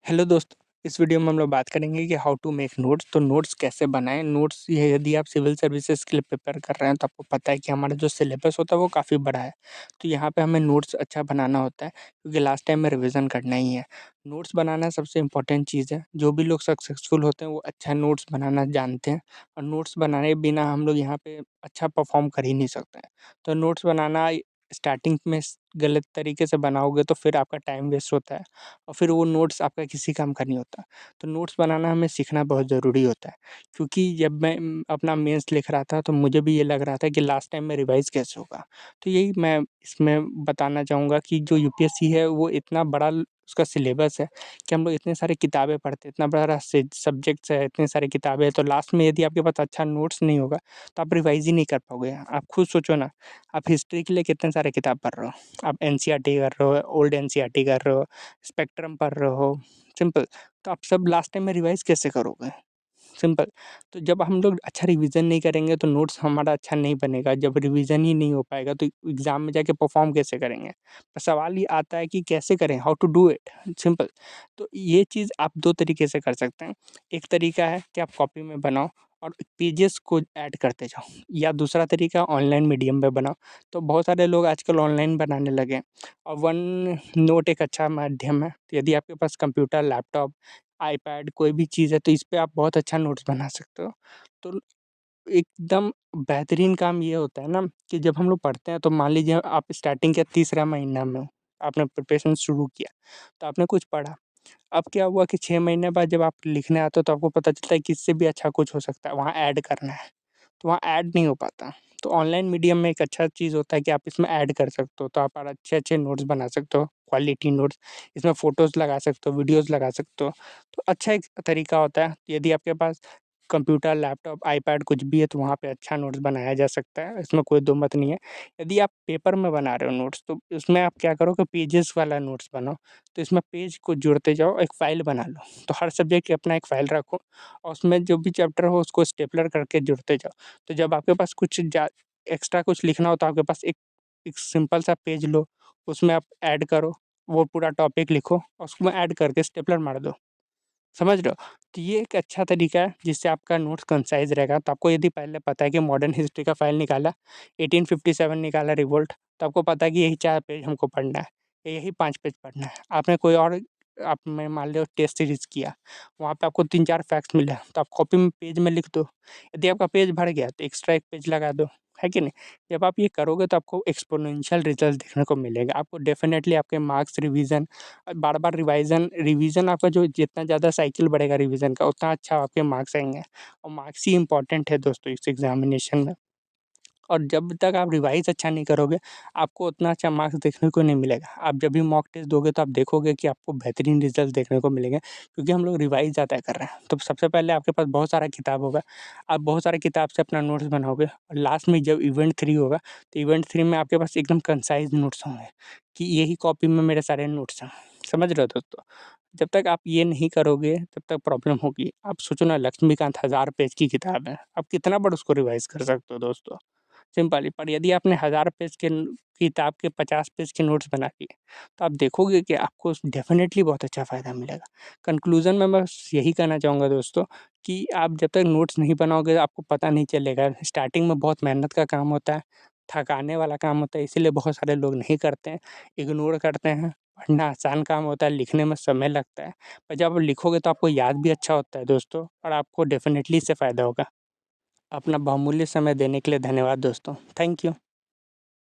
Hello दोस्तों, इस video में हम लोग बात करेंगे कि हाउ टू मेक नोट्स। तो नोट्स कैसे बनाएँ? नोट्स ये यदि आप सिविल सर्विसेज़ के लिए प्रिपेयर कर रहे हैं तो आपको पता है कि हमारा जो सिलेबस होता है वो काफ़ी बड़ा है। तो यहाँ पे हमें नोट्स अच्छा बनाना होता है क्योंकि लास्ट टाइम में रिवीजन करना ही है। नोट्स बनाना सबसे इम्पोर्टेंट चीज़ है। जो भी लोग सक्सेसफुल होते हैं वो अच्छा नोट्स बनाना जानते हैं और नोट्स बनाए बिना हम लोग यहाँ पे अच्छा परफ़ॉर्म कर ही नहीं सकते हैं। तो नोट्स बनाना स्टार्टिंग में गलत तरीके से बनाओगे तो फिर आपका टाइम वेस्ट होता है। और फिर वो नोट्स आपका किसी काम का नहीं होता। तो नोट्स बनाना हमें सीखना बहुत ज़रूरी होता है क्योंकि जब मैं अपना मेंस लिख रहा था तो मुझे भी ये लग रहा था कि लास्ट टाइम में रिवाइज़ कैसे होगा। तो यही मैं इसमें बताना चाहूँगा कि जो यूपीएससी है वो इतना बड़ा उसका सिलेबस है कि हम लोग इतने सारे किताबें पढ़ते हैं, इतना बड़ा से सब्जेक्ट्स है, इतनी सारी किताबें हैं, तो लास्ट में यदि आपके पास अच्छा नोट्स नहीं होगा तो आप रिवाइज़ ही नहीं कर पाओगे। आप खुद सोचो ना, आप हिस्ट्री के लिए कितने सारे किताब पढ़ रहे हो, आप एनसीईआरटी कर रहे हो, ओल्ड एनसीईआरटी कर रहे हो, स्पेक्ट्रम पढ़ रहे हो, सिंपल। तो आप सब लास्ट टाइम में रिवाइज़ कैसे करोगे? सिंपल। तो जब हम लोग अच्छा रिवीजन नहीं करेंगे तो नोट्स हमारा अच्छा नहीं बनेगा, जब रिवीजन ही नहीं हो पाएगा तो एग्ज़ाम में जाके परफ़ॉर्म कैसे करेंगे? तो सवाल ये आता है कि कैसे करें? How to do it? Simple. तो ये चीज़ आप 2 तरीके से कर सकते हैं। एक तरीका है कि आप कॉपी में बनाओ और पेजेज़ को ऐड करते जाओ, या दूसरा तरीका ऑनलाइन मीडियम में बनाओ। तो बहुत सारे लोग आजकल ऑनलाइन बनाने लगे हैं और वन नोट एक अच्छा माध्यम है। तो यदि आपके पास कंप्यूटर, लैपटॉप, आईपैड कोई भी चीज़ है तो इस पे आप बहुत अच्छा नोट्स बना सकते हो। तो एकदम बेहतरीन काम ये होता है ना कि जब हम लोग पढ़ते हैं तो मान लीजिए आप स्टार्टिंग के तीसरा महीना में हो, आपने प्रिपरेशन शुरू किया, तो आपने कुछ पढ़ा। अब क्या हुआ कि 6 महीने बाद जब आप लिखने आते हो तो आपको पता चलता है कि इससे भी अच्छा कुछ हो सकता है, वहाँ ऐड करना है। तो वहाँ ऐड नहीं हो पाता। तो ऑनलाइन मीडियम में एक अच्छा चीज़ होता है कि आप इसमें ऐड कर सकते हो, तो आप और अच्छे-अच्छे नोट्स बना सकते हो, क्वालिटी नोट्स। इसमें फ़ोटोज़ लगा सकते हो, वीडियोज़ लगा सकते हो। तो अच्छा एक तरीका होता है, यदि आपके पास कंप्यूटर, लैपटॉप, आईपैड कुछ भी है तो वहाँ पे अच्छा नोट्स बनाया जा सकता है, इसमें कोई दो मत नहीं है। यदि आप पेपर में बना रहे हो नोट्स तो उसमें आप क्या करो कि पेजेज़ वाला नोट्स बनाओ। तो इसमें पेज को जोड़ते जाओ, एक फ़ाइल बना लो। तो हर सब्जेक्ट की अपना एक फ़ाइल रखो और उसमें जो भी चैप्टर हो उसको स्टेपलर करके जुड़ते जाओ। तो जब आपके पास कुछ एक्स्ट्रा कुछ लिखना हो तो आपके पास एक एक सिंपल सा पेज लो, उसमें आप ऐड करो, वो पूरा टॉपिक लिखो और उसमें ऐड करके स्टेपलर मार दो। समझ रहे हो? तो ये एक अच्छा तरीका है जिससे आपका नोट्स कंसाइज़ रहेगा। तो आपको यदि पहले पता है कि मॉडर्न हिस्ट्री का फ़ाइल निकाला, 1857 निकाला रिवोल्ट, तो आपको पता है कि यही 4 पेज हमको पढ़ना है, यही 5 पेज पढ़ना है। आपने कोई और आपने मान लो टेस्ट सीरीज़ किया, वहाँ पे आपको 3-4 फैक्ट्स मिले, तो आप कॉपी में पेज में लिख दो। यदि आपका पेज भर गया तो एक्स्ट्रा 1 पेज लगा दो, है कि नहीं? जब आप ये करोगे तो आपको एक्स्पोनेंशियल रिज़ल्ट देखने को मिलेगा। आपको डेफ़िनेटली आपके मार्क्स रिवीज़न बार-बार रिवाइज़न रिवीज़न आपका जो जितना ज़्यादा साइकिल बढ़ेगा रिवीज़न का, उतना अच्छा आपके मार्क्स आएँगे और मार्क्स ही इम्पोर्टेंट है दोस्तों इस एग्ज़ामिनेशन में। और जब तक आप रिवाइज़ अच्छा नहीं करोगे, आपको उतना अच्छा मार्क्स देखने को नहीं मिलेगा। आप जब भी मॉक टेस्ट दोगे तो आप देखोगे कि आपको बेहतरीन रिज़ल्ट देखने को मिलेंगे क्योंकि हम लोग रिवाइज़ ज़्यादा कर रहे हैं। तो सबसे पहले आपके पास बहुत सारा किताब होगा, आप बहुत सारे किताब से अपना नोट्स बनाओगे और लास्ट में जब इवेंट 3 होगा, तो इवेंट 3 में आपके पास एकदम कंसाइज़ नोट्स होंगे कि यही कॉपी में मेरे सारे नोट्स हैं। समझ रहे हो दोस्तों? जब तक आप ये नहीं करोगे तब तक प्रॉब्लम होगी। आप सोचो ना, लक्ष्मीकांत 1000 पेज की किताब है, आप कितना बार उसको रिवाइज़ कर सकते हो दोस्तों? सिंपल ही। पर यदि आपने 1000 पेज के किताब के 50 पेज के नोट्स बना लिए, तो आप देखोगे कि आपको डेफ़िनेटली बहुत अच्छा फ़ायदा मिलेगा। कंक्लूज़न में बस यही कहना चाहूँगा दोस्तों कि आप जब तक नोट्स नहीं बनाओगे आपको पता नहीं चलेगा। स्टार्टिंग में बहुत मेहनत का काम होता है, थकाने वाला काम होता है, इसीलिए बहुत सारे लोग नहीं करते हैं, इग्नोर करते हैं। पढ़ना आसान काम होता है, लिखने में समय लगता है, पर जब आप लिखोगे तो आपको याद भी अच्छा होता है दोस्तों और आपको डेफ़िनेटली इससे फ़ायदा होगा। अपना बहुमूल्य समय देने के लिए धन्यवाद दोस्तों। Thank you.